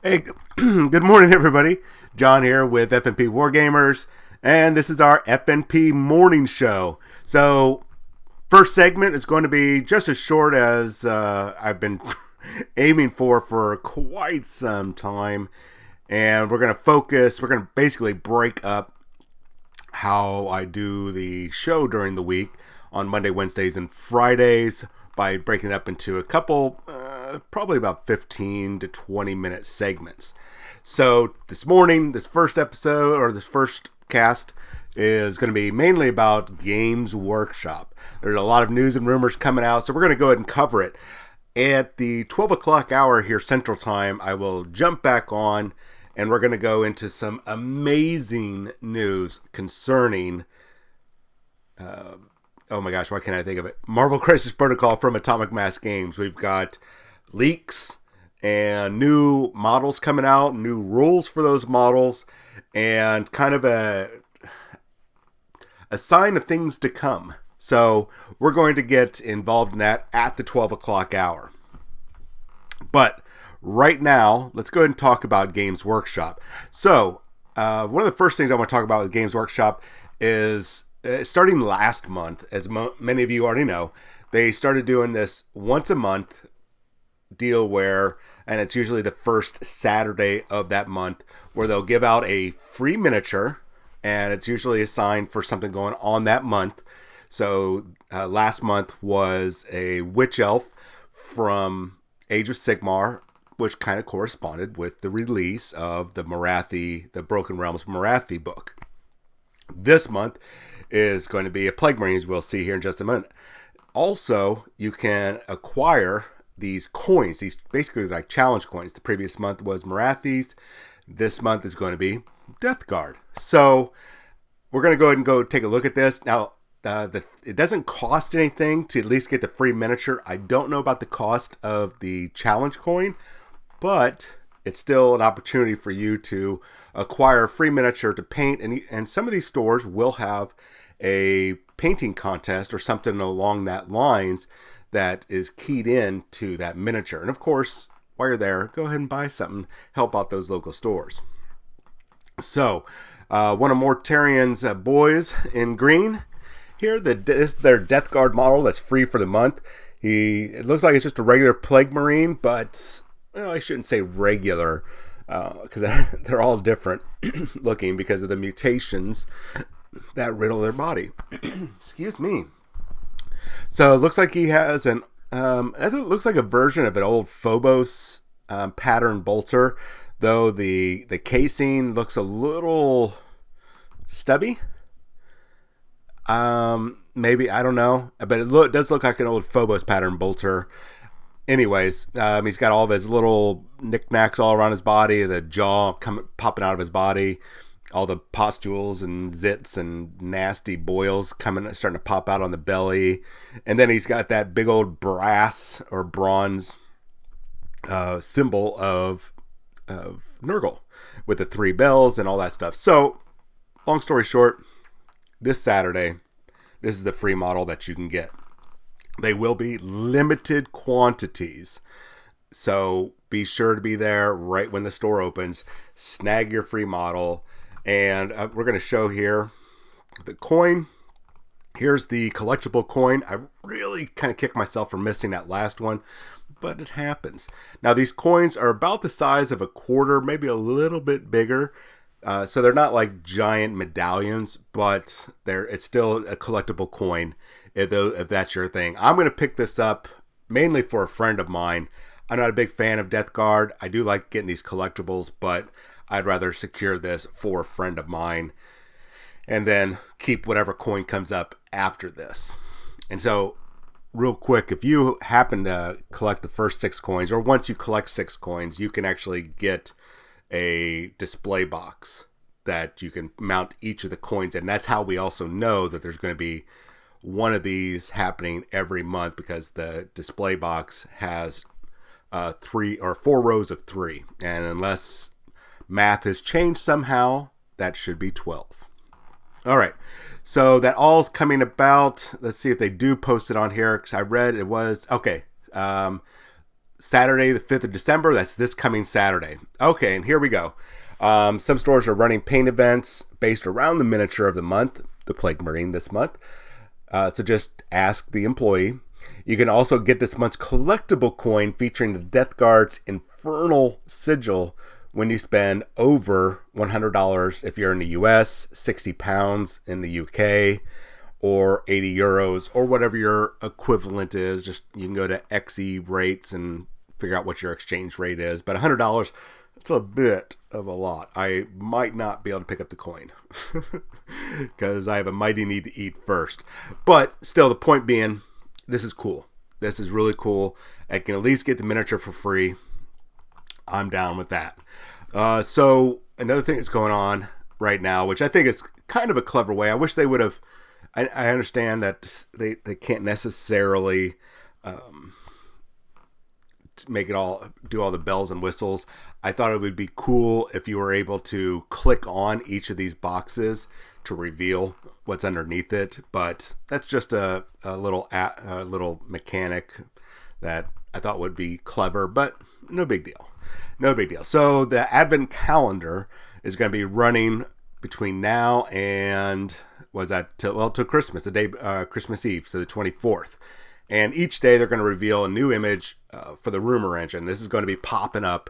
Hey, good morning, everybody. John here with FNP Wargamers, and this is our FNP morning show. So, first segment is going to be just as short as I've been aiming for quite some time, and we're going to basically break up how I do the show during the week on Monday, Wednesdays, and Fridays by breaking it up into a couple, probably about 15 to 20 minute segments. So this morning, this first episode or this first cast is going to be mainly about Games Workshop. There's a lot of news and rumors coming out, so we're going to go ahead and cover it. At the 12 o'clock hour here Central Time, I will jump back on and we're going to go into some amazing news concerning oh my gosh, why can't I think of it? Marvel Crisis Protocol from Atomic Mass Games. We've got leaks and new models coming out, new rules for those models, and kind of a sign of things to come. So we're going to get involved in that at the 12 o'clock hour. But right now, let's go ahead and talk about Games Workshop. So one of the first things I want to talk about with Games Workshop is starting last month, as many of you already know, they started doing this once a month deal and it's usually the first Saturday of that month, where they'll give out a free miniature, and it's usually assigned for something going on that month. So last month was a witch elf from Age of Sigmar, which kind of corresponded with the release of the Broken Realms Morathi book. This month is going to be a Plague Marine, as we'll see here in just a minute. Also, you can acquire these coins, these basically like challenge coins. The previous month was Morathis. This month is going to be Death Guard. So we're going to go ahead and go take a look at this. Now, it doesn't cost anything to at least get the free miniature. I don't know about the cost of the challenge coin, but it's still an opportunity for you to acquire a free miniature to paint. And some of these stores will have a painting contest or something along that lines that is keyed in to that miniature. And of course, while you're there, go ahead and buy something, help out those local stores. So, one of Mortarian's boys in green here, this is their Death Guard model that's free for the month. It looks like it's just a regular Plague Marine, but I shouldn't say regular, because they're all different looking because of the mutations that riddle their body. Excuse me. So it looks like he has it looks like a version of an old Phobos pattern bolter, though the casing looks a little stubby. Maybe, I don't know, but it does look like an old Phobos pattern bolter. Anyways, he's got all of his little knickknacks all around his body, the jaw popping out of his body, all the pustules and zits and nasty boils starting to pop out on the belly. And then he's got that big old brass or bronze symbol of Nurgle with the 3 bells and all that stuff. So, long story short, this Saturday, this is the free model that you can get. They will be limited quantities, so be sure to be there right when the store opens. Snag your free model, and we're going to show here the coin. Here's the collectible coin. I really kind of kicked myself for missing that last one, but it happens. Now, these coins are about the size of a quarter, maybe a little bit bigger. So they're not like giant medallions, but it's still a collectible coin if that's your thing. I'm going to pick this up mainly for a friend of mine. I'm not a big fan of Death Guard. I do like getting these collectibles, but I'd rather secure this for a friend of mine and then keep whatever coin comes up after this. And so, real quick, if you happen to collect the first 6 coins, or once you collect 6 coins, you can actually get a display box that you can mount each of the coins in. That's how we also know that there's going to be one of these happening every month, because the display box has 3 or 4 rows of 3, and unless math has changed somehow, that should be 12. All right, so that all's coming about. Let's see if they do post it on here, because I read it was okay. Saturday, the 5th of December. That's this coming Saturday. Okay, and here we go. Some stores are running paint events based around the miniature of the month, the Plague Marine this month. So just ask the employee. You can also get this month's collectible coin featuring the Death Guard's Infernal Sigil when you spend over $100 if you're in the US, 60 pounds in the UK, or 80 euros, or whatever your equivalent is. Just you can go to XE rates and figure out what your exchange rate is. But $100, that's a bit of a lot. I might not be able to pick up the coin because I have a mighty need to eat first. But still, the point being, this is cool. This is really cool. I can at least get the miniature for free. I'm down with that. So another thing that's going on right now, which I think is kind of a clever way. I wish they would have. I understand that they can't necessarily make it all, do all the bells and whistles. I thought it would be cool if you were able to click on each of these boxes to reveal what's underneath it. But that's just a little mechanic that I thought would be clever, but no big deal. No big deal. So the Advent calendar is going to be running between now and till Christmas, the day Christmas Eve, so the 24th. And each day they're going to reveal a new image for the rumor engine. This is going to be popping up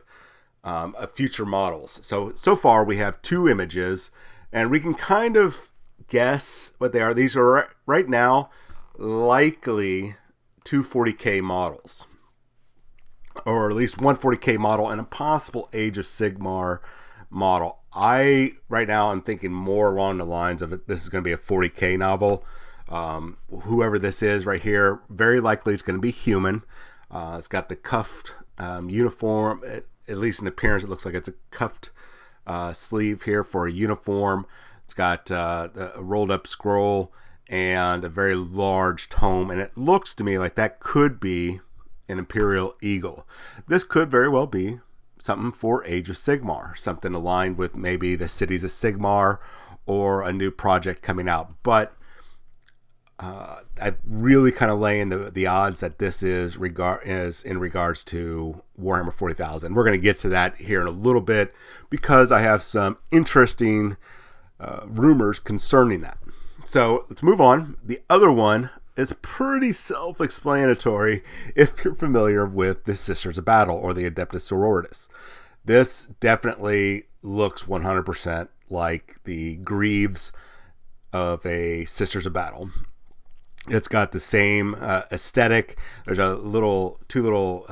future models. So far we have 2 images, and we can kind of guess what they are. These are right now likely 240K models, or at least 140K model and a possible Age of Sigmar model. Right now I'm thinking more along the lines of it. This is going to be a 40K novel. Whoever this is right here, very likely it's going to be human. It's got the cuffed uniform. At least in appearance, it looks like it's a cuffed sleeve here for a uniform. It's got a rolled up scroll and a very large tome. And it looks to me like that could be an Imperial Eagle. This could very well be something for Age of Sigmar, something aligned with maybe the Cities of Sigmar or a new project coming out. But I really kind of lay in the odds that this is in regards to Warhammer 40,000. We're going to get to that here in a little bit because I have some interesting rumors concerning that. So let's move on. The other one is pretty self-explanatory if you're familiar with the Sisters of Battle or the Adeptus Sororitas. This definitely looks 100% like the Greaves of a Sisters of Battle. It's got the same aesthetic. There's two little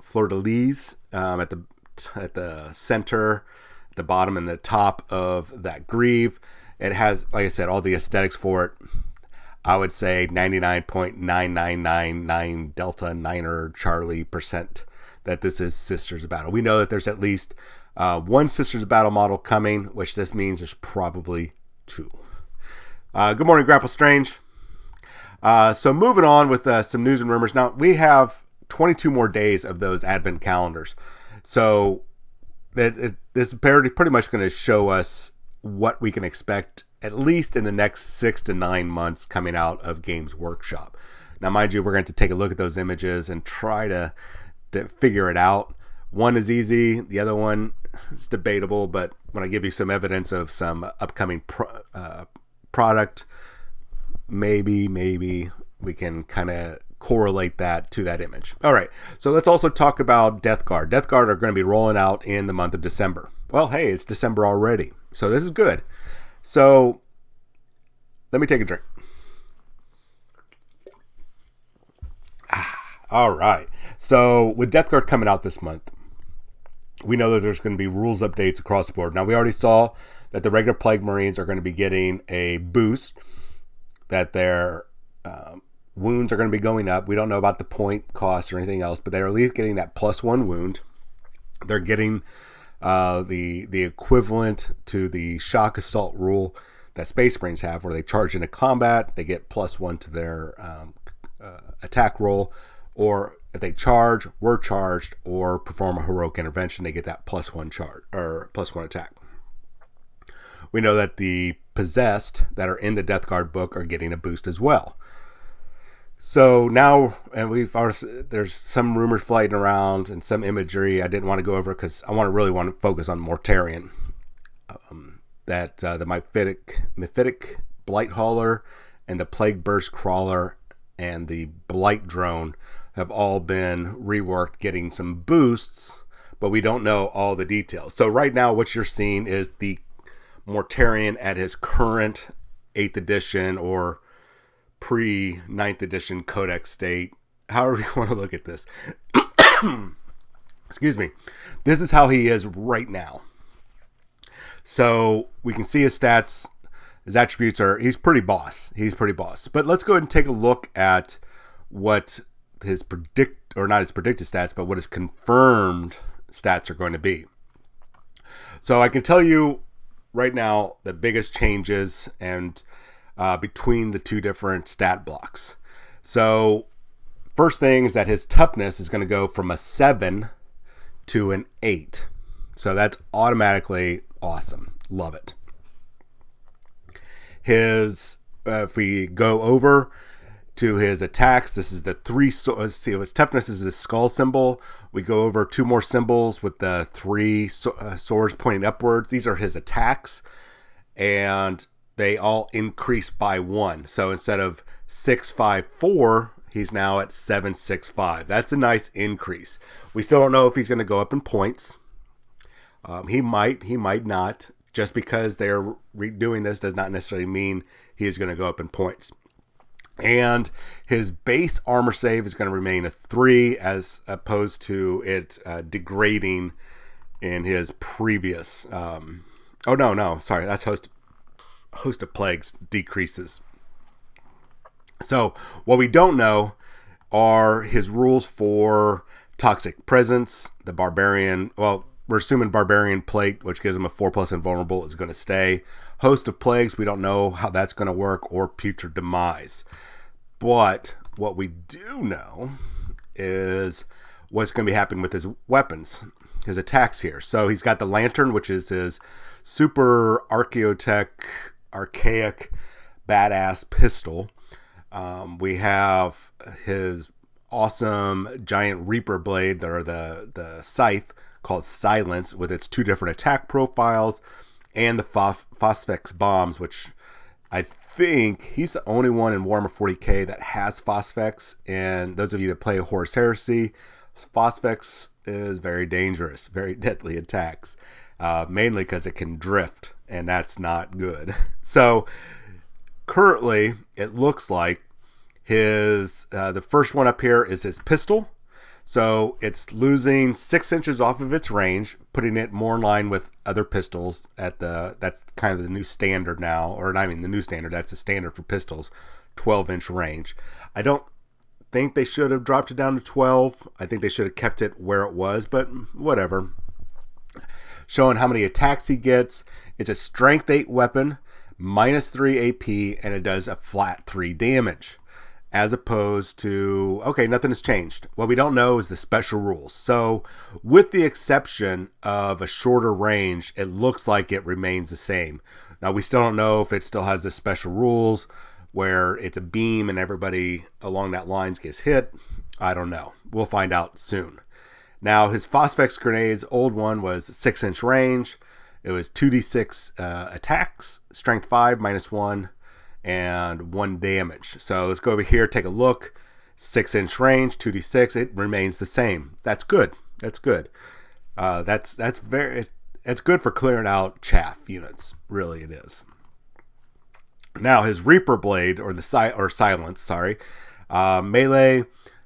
fleur-de-lis at the center, the bottom, and the top of that greave. It has, like I said, all the aesthetics for it. I would say 99.9999 Delta Niner Charlie % that this is Sisters of Battle. We know that there's at least one Sisters of Battle model coming, which this means there's probably 2. Good morning, Grapple Strange. So moving on with some news and rumors. Now, we have 22 more days of those Advent calendars. So this is pretty much going to show us what we can expect at least in the next 6 to 9 months coming out of Games Workshop. Now, mind you, we're going to take a look at those images and try to figure it out. One is easy. The other one is debatable. But when I give you some evidence of some upcoming product, maybe we can kind of correlate that to that image. All right, so let's also talk about Death Guard. Death Guard are going to be rolling out in the month of December. Well, hey, it's December already, so this is good. So let me take a drink. All right, so with Death Guard coming out this month, we know that there's going to be rules updates across the board. Now, we already saw that the regular Plague Marines are going to be getting a boost, that their wounds are going to be going up. We don't know about the point cost or anything else, but they're at least getting that +1 wound. They're getting the equivalent to the shock assault rule that Space Marines have, where they charge into combat, they get +1 to their attack roll, or if they charge, were charged, or perform a heroic intervention, they get that +1 charge or +1 attack. We know that the possessed that are in the Death Guard book are getting a boost as well. So now, and there's some rumors flying around and some imagery I didn't want to go over because I really want to focus on Mortarion. That the Mephitic Blight Hauler and the Plague Burst Crawler and the Blight Drone have all been reworked, getting some boosts, but we don't know all the details. So right now what you're seeing is the Mortarion at his current 8th edition or pre-9th edition codex state, however you want to look at this. Excuse me. This is how he is right now. So we can see his stats, his attributes are, he's pretty boss. But let's go ahead and take a look at what his not his predicted stats, but what his confirmed stats are going to be. So I can tell you right now the biggest changes and between the two different stat blocks. So first thing is that his toughness is going to go from a 7 to an 8. So that's automatically awesome. Love it. If we go over to his attacks, this is the 3. Let's see, his toughness is the skull symbol. We go over 2 more symbols with the 3 swords pointing upwards. These are his attacks, and they all increase by 1. So instead of 654, he's now at 765. That's a nice increase. We still don't know if he's going to go up in points. He might not. Just because they're redoing this does not necessarily mean he is going to go up in points. And his base armor save is going to remain a 3 as opposed to it degrading in his previous. Sorry, that's host of plagues decreases. So what we don't know are his rules for toxic presence, the barbarian. Well, we're assuming barbarian plate, which gives him a 4+ invulnerable, is going to stay. Host of plagues, we don't know how that's going to work, or putrid demise. But what we do know is what's going to be happening with his weapons, his attacks here. So he's got the lantern, which is his super archaic badass pistol. We have his awesome giant reaper blade, or the scythe, called Silence, with its 2 different attack profiles, and the Phosphex bombs, which I think he's the only one in Warhammer 40k that has Phosphex. And those of you that play Horus Heresy, Phosphex is very dangerous, very deadly attacks, mainly because it can drift, and that's not good. So currently, it looks like his the first one up here is his pistol. So it's losing 6 inches off of its range, putting it more in line with other pistols that's kind of the new standard now, or not even the new standard, that's the standard for pistols, 12-inch range. I don't think they should have dropped it down to 12. I think they should have kept it where it was, but whatever. Showing how many attacks he gets. It's a strength 8 weapon, -3 AP, and it does a flat 3 damage. As opposed to, okay, nothing has changed. What we don't know is the special rules. So with the exception of a shorter range, it looks like it remains the same. Now, we still don't know if it still has the special rules where it's a beam and everybody along that lines gets hit. I don't know. We'll find out soon. Now, his Phosphex grenades, old one was 6-inch range. It was 2d6 attacks, strength 5, -1. And 1 damage. So let's go over here, take a look. 6-inch range, 2d6. It remains the same. That's good. That's good. That's good for clearing out chaff units. Really, it is. Now his Reaper blade, or silence. Sorry, melee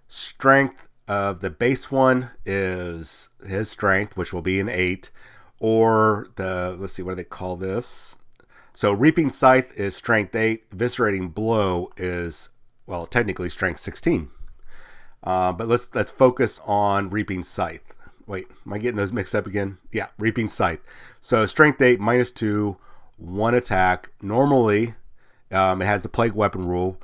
strength of the base one is his strength, which will be an 8, or let's see, what do they call this? So Reaping Scythe is strength 8. Eviscerating Blow is, well, technically strength 16. But let's focus on Reaping Scythe. Wait, am I getting those mixed up again? Yeah, Reaping Scythe. So strength 8, -2, 1 attack. Normally, it has the Plague Weapon rule,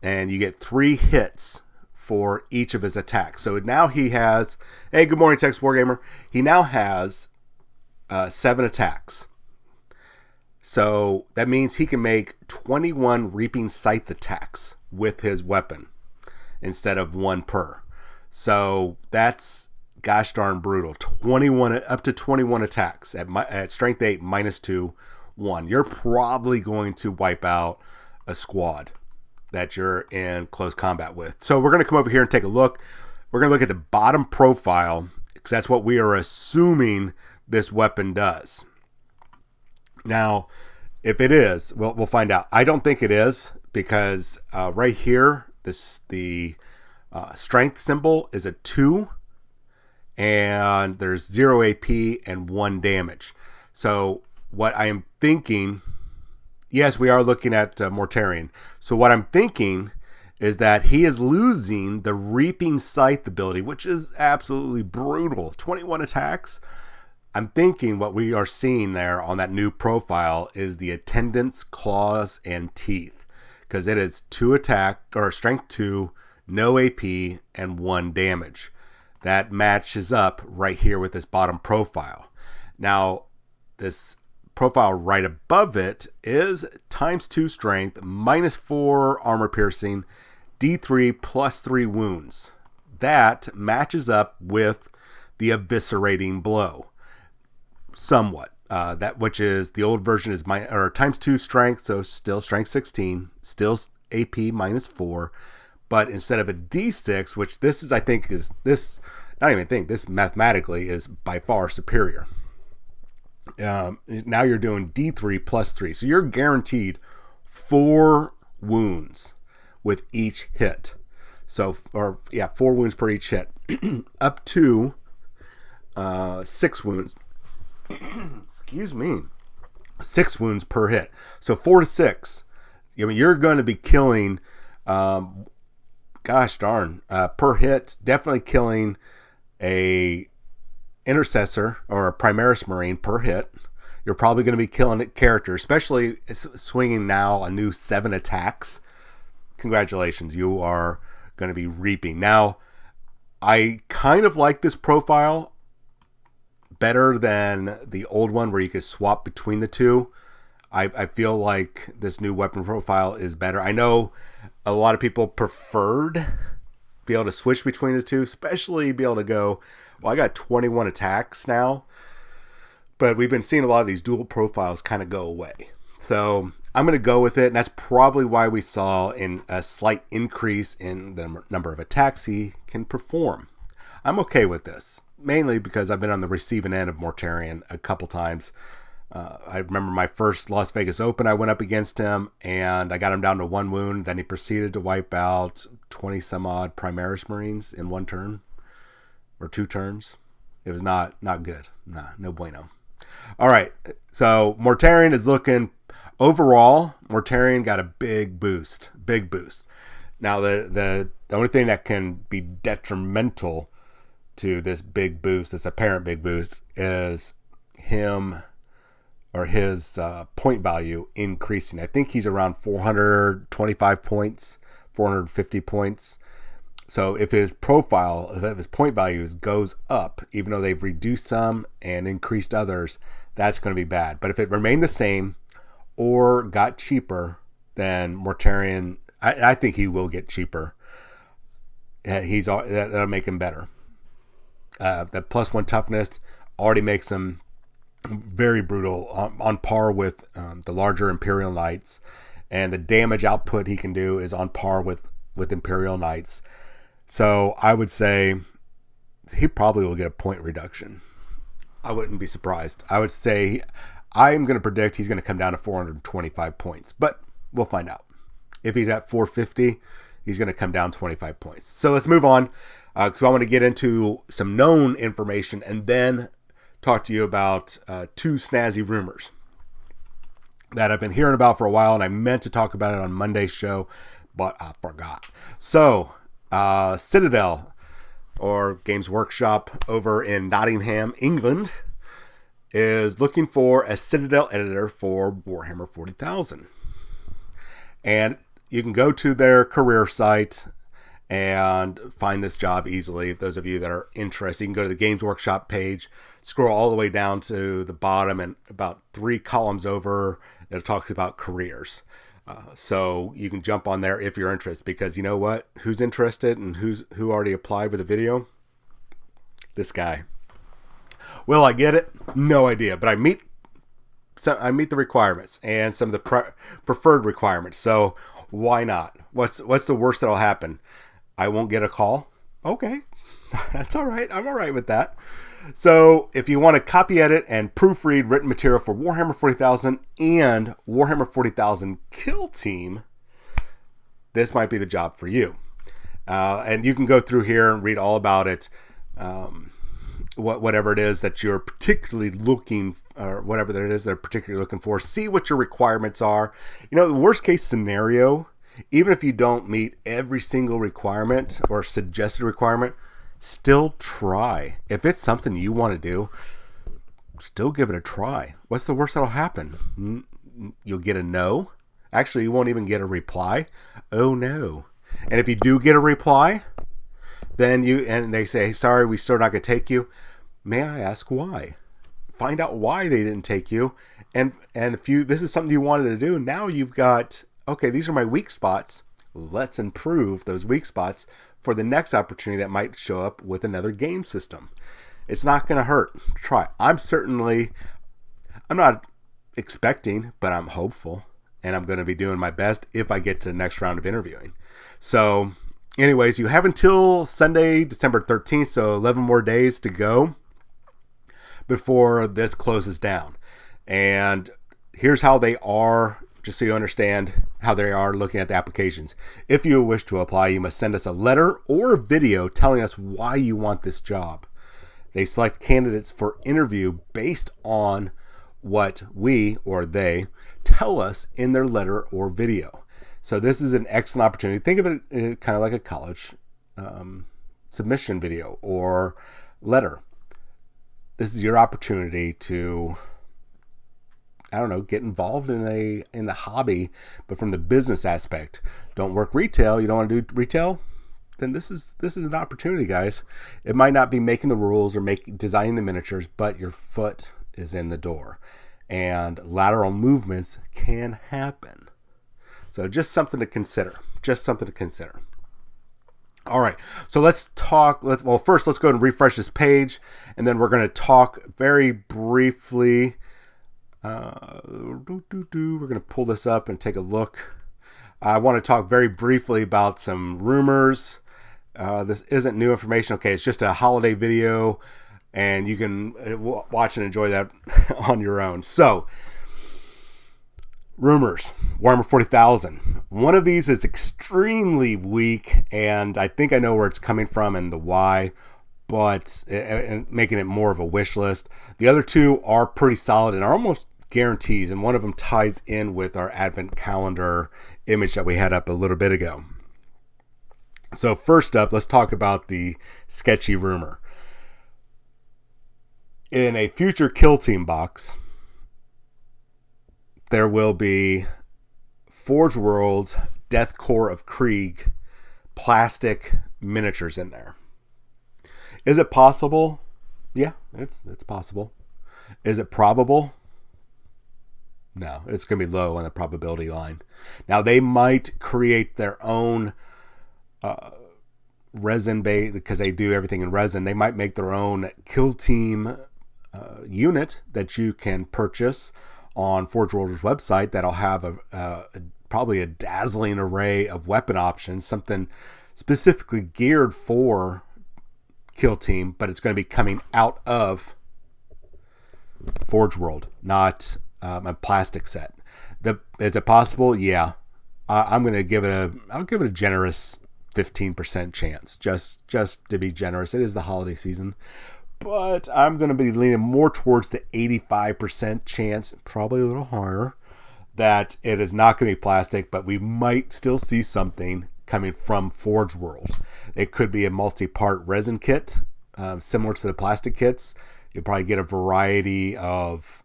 and you get 3 hits for each of his attacks. So now he has, hey, good morning, Texas Wargamer. He now has 7 attacks. So that means he can make 21 Reaping Scythe attacks with his weapon. instead of 1 per. So that's gosh darn brutal. 21 up to 21 attacks at strength 8 -2 1. You're probably going to wipe out a squad that you're in close combat with. So we're going to come over here and take a look. We're going to look at the bottom profile because that's what we are assuming this weapon does. Now, if it is, we'll find out. I don't think it is because right here, the strength symbol is a 2, and there's 0 AP and 1 damage. So what I am thinking, yes, we are looking at Mortarion. So what I'm thinking is that he is losing the Reaping Scythe ability, which is absolutely brutal. 21 attacks. I'm thinking what we are seeing there on that new profile is the Attendant's Claws and Teeth, because it is 2 attack, or strength 2, no AP, and 1 damage. That matches up right here with this bottom profile. Now, this profile right above it is ×2 strength, -4 armor piercing, D3 +3 wounds. That matches up with the Eviscerating Blow somewhat. That which is the old version is ×2 strength, so still strength 16, still AP -4, but instead of a D6, which this is, I think, is this, not even think, this mathematically is by far superior. Now you're doing D3 +3, so you're guaranteed 4 wounds with each hit. So, 4 wounds per each hit, up to 6 wounds. Excuse me, 6 wounds per hit. So 4 to 6. I mean, you're going to be killing, gosh darn, per hit. Definitely killing a intercessor or a Primaris Marine per hit. You're probably going to be killing a character, especially swinging now a new 7 attacks. Congratulations, you are going to be reaping. Now, I kind of like this profile better than the old one where you could swap between the two. I feel like this new weapon profile is better. I know a lot of people preferred be able to switch between the two, especially be able to go, well, I got 21 attacks now, but we've been seeing a lot of these dual profiles kind of go away. So I'm going to go with it, and that's probably why we saw a slight increase in the number of attacks he can perform. I'm okay with this, mainly because I've been on the receiving end of Mortarion a couple times. I remember my first Las Vegas Open, I went up against him, and I got him down to 1 wound. Then he proceeded to wipe out 20-some-odd Primaris Marines in 1 turn, or 2 turns. It was not good. No bueno. All right, so Mortarion is looking... Overall, Mortarion got a big boost. Now, the only thing that can be detrimental to this big boost, this apparent big boost, is him or his point value increasing. I think he's around 425 points, 450 points. So if his profile, if his point values goes up, even though they've reduced some and increased others, that's going to be bad. But if it remained the same or got cheaper, then Mortarion, I think he will get cheaper. That'll make him better. The +1 toughness already makes him very brutal, on par with the larger Imperial Knights, and the damage output he can do is on par with Imperial Knights. So I would say he probably will get a point reduction. I wouldn't be surprised. I would say I'm going to predict he's going to come down to 425 points, but we'll find out. If he's at 450, he's going to come down 25 points. So let's move on, because I want to get into some known information and then talk to you about 2 snazzy rumors that I've been hearing about for a while, and I meant to talk about it on Monday's show, but I forgot. So, Citadel, or Games Workshop over in Nottingham, England, is looking for a Citadel editor for Warhammer 40,000. And you can go to their career site and find this job easily. Those of you that are interested, you can go to the Games Workshop page, scroll all the way down to the bottom, and about 3 columns over, it talks about careers. So you can jump on there if you're interested, because you know what? Who's interested and who already applied with a video? This guy. Will I get it? No idea, but I meet the requirements and some of the preferred requirements. So why not? What's the worst that'll happen? I won't get a call. Okay, that's all right. I'm all right with that. So if you want to copy edit and proofread written material for Warhammer 40,000 and Warhammer 40,000 Kill Team, this might be the job for you. And you can go through here and read all about it. Whatever it is that you're particularly looking, or whatever that it is they're particularly looking for, see what your requirements are. You know, the worst case scenario, even if you don't meet every single requirement or suggested requirement, still try. If it's something you want to do, still give it a try. What's the worst that'll happen? You'll get a no. Actually, you won't even get a reply. Oh no. And if you do get a reply, then they say, sorry, we're still not going to take you. May I ask why? Find out why they didn't take you. And if this is something you wanted to do, now you've got, okay, these are my weak spots. Let's improve those weak spots for the next opportunity that might show up with another game system. It's not going to hurt. Try. I'm not expecting, but I'm hopeful, and I'm going to be doing my best if I get to the next round of interviewing. So anyways, you have until Sunday, December 13th, so 11 more days to go before this closes down. And here's how they are, just so you understand how they are looking at the applications. If you wish to apply, you must send us a letter or a video telling us why you want this job. They select candidates for interview based on what we, or they, tell us in their letter or video. So this is an excellent opportunity. Think of it kind of like a college submission video or letter. This is your opportunity to, I don't know, get involved in the hobby, but from the business aspect. Don't work retail. You don't want to do retail? Then this is an opportunity, guys. It might not be making the rules or designing the miniatures, but your foot is in the door, and lateral movements can happen. So just something to consider. All right, so let's talk. First, let's go ahead and refresh this page, and then we're going to talk very briefly. We're going to pull this up and take a look. I want to talk very briefly about some rumors. This isn't new information. Okay, it's just a holiday video, and you can watch and enjoy that on your own. So, rumors, Warhammer 40,000. One of these is extremely weak, and I think I know where it's coming from and the why, but making it more of a wish list. The other two are pretty solid and are almost guarantees, and one of them ties in with our advent calendar image that we had up a little bit ago. So first up, let's talk about the sketchy rumor. In a future Kill Team box, there will be Forge World's Death Core of Krieg plastic miniatures in there. Is it possible? Yeah, it's possible. Is it probable? No, it's going to be low on the probability line. Now, they might create their own resin base, because they do everything in resin. They might make their own Kill Team unit that you can purchase on Forge World's website that'll have probably a dazzling array of weapon options, something specifically geared for Kill Team, but it's going to be coming out of Forge World, not a plastic set. Is it possible? Yeah. I'm going to give it a generous 15% chance, just to be generous. It is the holiday season, but I'm going to be leaning more towards the 85% chance, probably a little higher, that it is not going to be plastic, but we might still see something coming from Forge World. It could be a multi-part resin kit, similar to the plastic kits. You'll probably get a variety of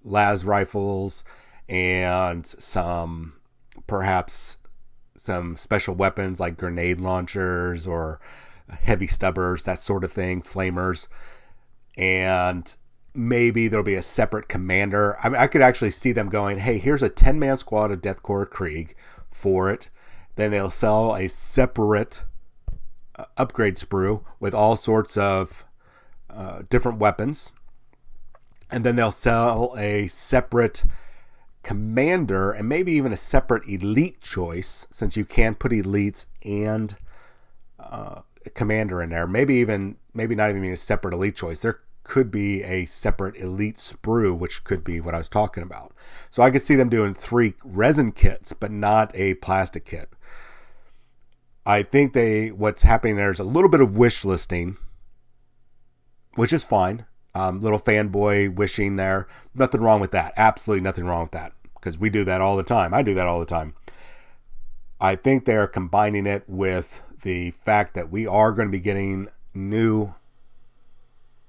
las rifles and perhaps some special weapons like grenade launchers or heavy stubbers, that sort of thing, flamers. And maybe there'll be a separate commander. I mean, I could actually see them going, hey, here's a 10-man squad of Deathcore Krieg for it. Then they'll sell a separate upgrade sprue with all sorts of different weapons. And then they'll sell a separate commander and maybe even a separate elite choice, since you can put elites and a commander in there. Maybe not even a separate elite choice. There could be a separate elite sprue, which could be what I was talking about. So I could see them doing 3 resin kits, but not a plastic kit. I think what's happening there is a little bit of wish listing, which is fine. Little fanboy wishing there. Nothing wrong with that. Absolutely nothing wrong with that, because we do that all the time. I do that all the time. I think they're combining it with the fact that we are going to be getting new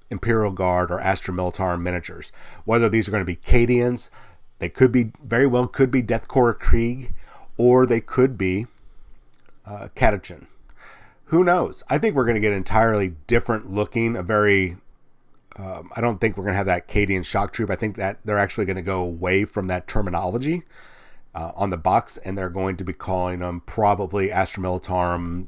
Imperial Guard or Astra Militarum miniatures. Whether these are going to be Cadians, they could be, very well could be Deathcore Krieg, or they could be Catachin. Who knows? I think we're going to get entirely different looking, I don't think we're going to have that Cadian shock troop. I think that they're actually going to go away from that terminology on the box, and they're going to be calling them probably Astra Militarum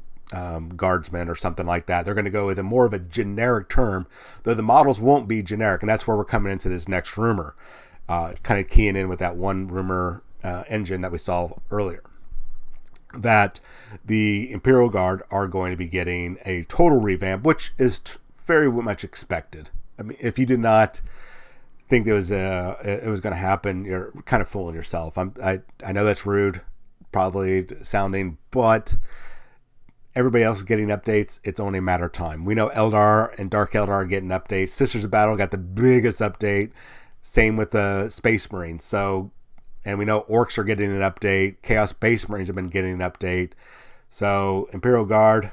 Guardsmen or something like that. They're going to go with more of a generic term, though the models won't be generic, and that's where we're coming into this next rumor, kind of keying in with that one rumor engine that we saw earlier, that the Imperial Guard are going to be getting a total revamp, which is very much expected. I mean, if you did not think it was going to happen, you're kind of fooling yourself. I know that's rude, probably sounding, but everybody else is getting updates. It's only a matter of time. We know Eldar and Dark Eldar are getting updates. Sisters of Battle got the biggest update. Same with the Space Marines. So, and we know Orcs are getting an update. Chaos Space Marines have been getting an update. So, Imperial Guard,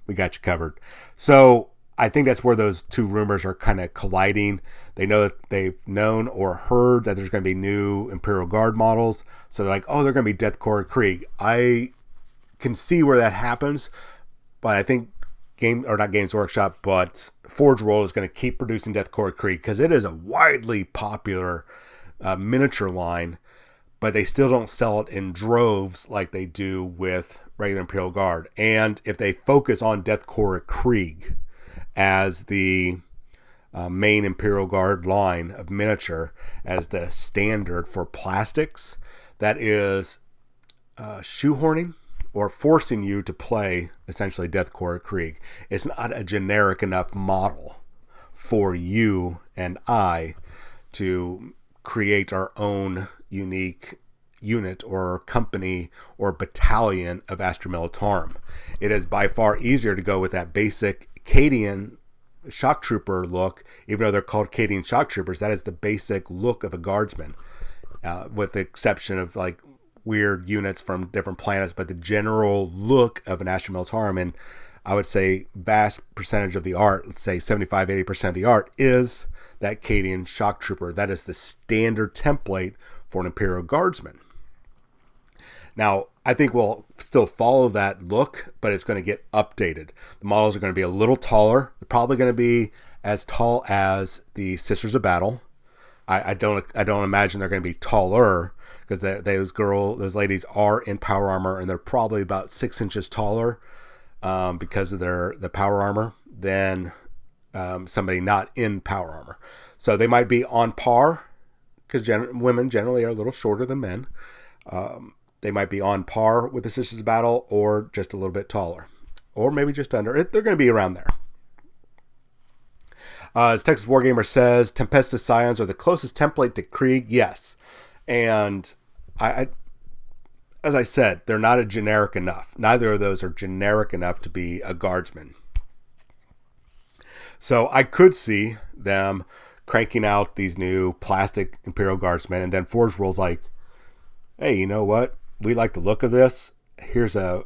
we got you covered. So, I think that's where those two rumors are kind of colliding. They know that they've known or heard that there's going to be new Imperial Guard models. So, they're like, oh, they're going to be Deathcore Krieg. I can see where that happens, but I think not Games Workshop, but Forge World is going to keep producing Deathcore Krieg because it is a widely popular miniature line, but they still don't sell it in droves like they do with regular Imperial Guard. And if they focus on Deathcore Krieg as the main Imperial Guard line of miniature as the standard for plastics, that is shoehorning or forcing you to play essentially Deathcore Krieg. It's not a generic enough model for you and I to create our own unique unit or company or battalion of Astra Militarum. It is by far easier to go with that basic Cadian shock trooper look, even though they're called Cadian shock troopers. That is the basic look of a guardsman, with the exception of like weird units from different planets, but the general look of an Astra Militarum, and I would say vast percentage of the art, let's say 75-80% of the art, is that Cadian shock trooper. That is the standard template for an Imperial Guardsman. Now, I think we'll still follow that look, but it's going to get updated. The models are going to be a little taller. They're probably going to be as tall as the Sisters of Battle. I don't imagine they're going to be taller, because those ladies are in power armor, and they're probably about 6 inches taller because of the power armor than somebody not in power armor. So they might be on par, because women generally are a little shorter than men. They might be on par with the Sisters of Battle, or just a little bit taller, or maybe just under. They're going to be around there. As Texas Wargamer says, Tempestus Scions are the closest template to Krieg. Yes. And I as I said, they're not a generic enough. Neither of those are generic enough to be a guardsman. So I could see them cranking out these new plastic Imperial Guardsmen, and then Forge World's like, hey, you know what? We like the look of this. Here's a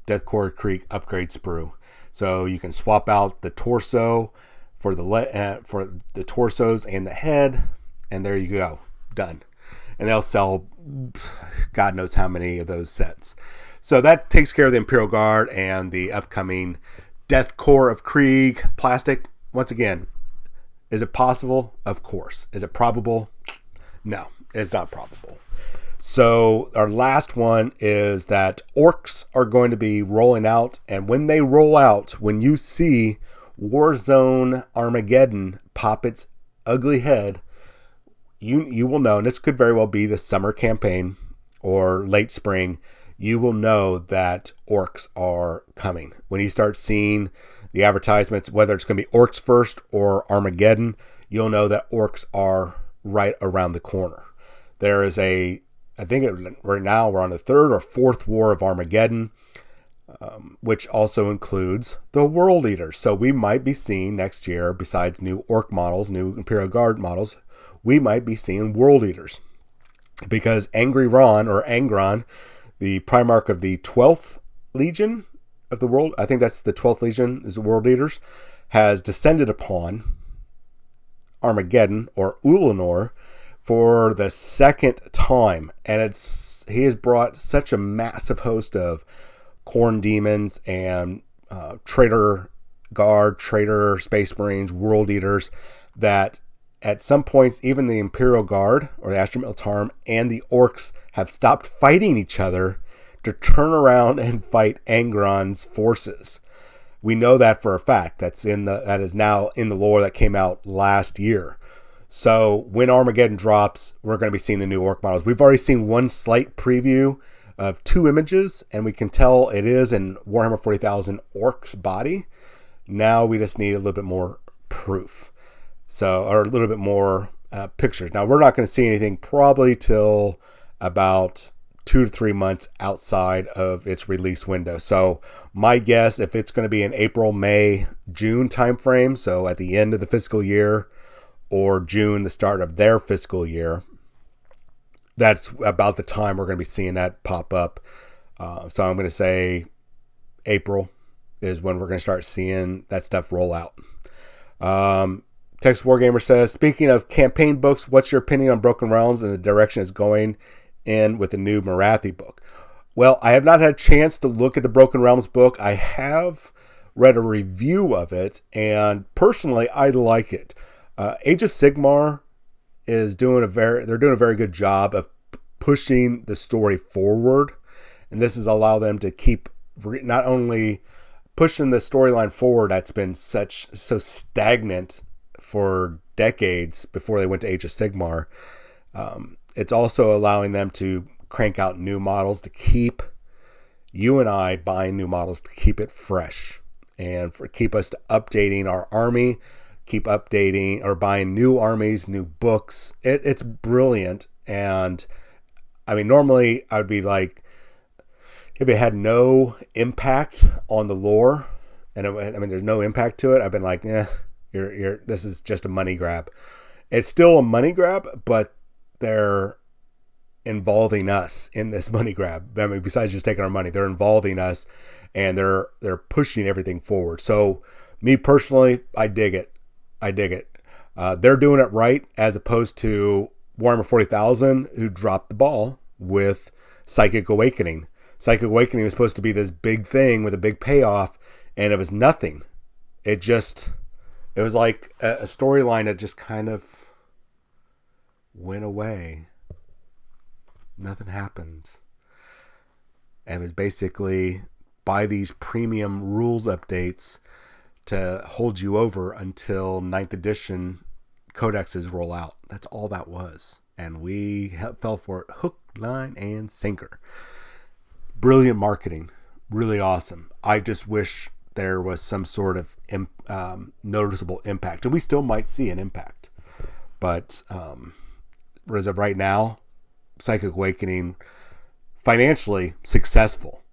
Deathcore Krieg upgrade sprue. So you can swap out the torso for the torsos and the head, and there you go. Done. And they'll sell God knows how many of those sets. So that takes care of the Imperial Guard and the upcoming Deathcore of Krieg plastic. Once again, Is it possible? Of course. Is it probable? No, it's not probable. So our last one is that orcs are going to be rolling out. And when they roll out, when you see Warzone Armageddon pop its ugly head, you will know, and this could very well be the summer campaign or late spring, you will know that orcs are coming. When you start seeing the advertisements, whether it's going to be orcs first or Armageddon, you'll know that orcs are right around the corner. There is right now we're on the third or fourth war of Armageddon, which also includes the World Eaters. So we might be seeing next year, besides new orc models, new Imperial Guard models, we might be seeing World Eaters. Because Angry Ron, or Angron, the Primarch of the 12th Legion of the world, I think that's the 12th Legion, is the World Eaters, has descended upon Armageddon, or Ulanor, for the second time. And he has brought such a massive host of Khorne demons and Traitor Guard, Traitor Space Marines, World Eaters, that at some points, even the Imperial Guard, or the Astra Militarum, and the Orcs have stopped fighting each other to turn around and fight Angron's forces. We know that for a fact. That is now in the lore that came out last year. So when Armageddon drops, we're going to be seeing the new orc models. We've already seen one slight preview of 2 images, and we can tell it is in Warhammer 40,000 Orc's body. Now we just need a little bit more proof. Or a little bit more pictures. Now, we're not going to see anything probably till about 2 to 3 months outside of its release window. So my guess, if it's going to be in April, May, June timeframe, so at the end of the fiscal year, or June, the start of their fiscal year, that's about the time we're going to be seeing that pop up. So I'm going to say April is when we're going to start seeing that stuff roll out. Texas Wargamer says, speaking of campaign books, what's your opinion on Broken Realms and the direction it's going in with the new Marathi book? Well, I have not had a chance to look at the Broken Realms book. I have read a review of it, and personally, I like it. Age of Sigmar is doing a very good job of pushing the story forward, and this has allowed them to keep not only pushing the storyline forward that's been so stagnant for decades before they went to Age of Sigmar. It's also allowing them to crank out new models to keep you and I buying new models to keep it fresh and keep us updating our army, keep updating or buying new armies, new books. It's brilliant. And I mean, normally I would be like, if it had no impact on the lore, and there's no impact to it, I've been like, this is just a money grab. It's still a money grab, but they're involving us in this money grab. I mean, besides just taking our money, they're involving us, and they're pushing everything forward. So, me personally, I dig it. They're doing it right, as opposed to Warhammer 40,000, who dropped the ball with Psychic Awakening. Psychic Awakening was supposed to be this big thing with a big payoff, and it was nothing. It was like a storyline that just kind of went away. Nothing happened. And it was basically buy these premium rules updates to hold you over until 9th edition codexes roll out. That's all that was. And we fell for it hook, line, and sinker. Brilliant marketing. Really awesome. I just wish there was some sort of noticeable impact. And we still might see an impact. But as of right now, Psychic Awakening, financially successful.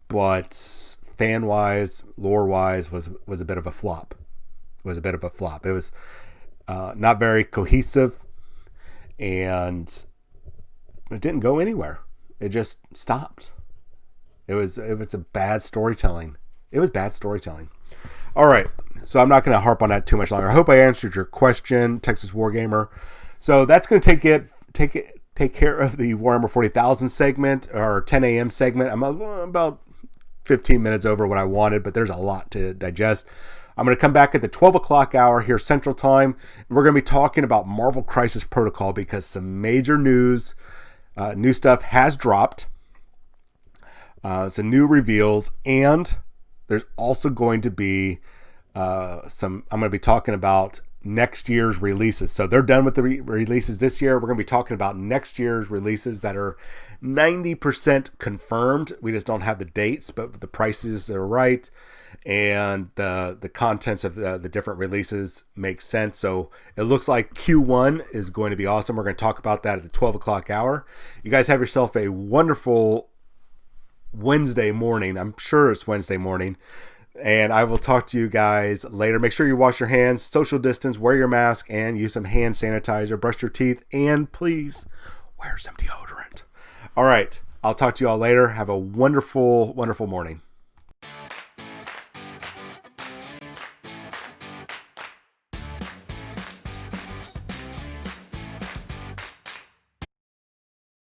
But fan-wise, lore-wise, was a bit of a flop. It was not very cohesive, and it didn't go anywhere. It just stopped. It was a bad storytelling. It was bad storytelling. All right, so I'm not going to harp on that too much longer. I hope I answered your question, Texas Wargamer. So that's going to take care of the Warhammer 40,000 segment, or 10 a.m. segment. I'm about 15 minutes over what I wanted, but there's a lot to digest. I'm going to come back at the 12 o'clock hour here Central Time. And we're going to be talking about Marvel Crisis Protocol because some major news, new stuff has dropped. Some new reveals, and there's also going to be I'm going to be talking about next year's releases. So they're done with the releases this year. We're going to be talking about next year's releases that are 90% confirmed. We just don't have the dates, but the prices are right, and the contents of the different releases make sense. So it looks like Q1 is going to be awesome. We're going to talk about that at the 12 o'clock hour. You guys have yourself a wonderful Wednesday morning. I'm sure it's Wednesday morning. And I will talk to you guys later. Make sure you wash your hands, social distance, wear your mask, and use some hand sanitizer. Brush your teeth, and please wear some deodorant. All right. I'll talk to you all later. Have a wonderful, wonderful morning.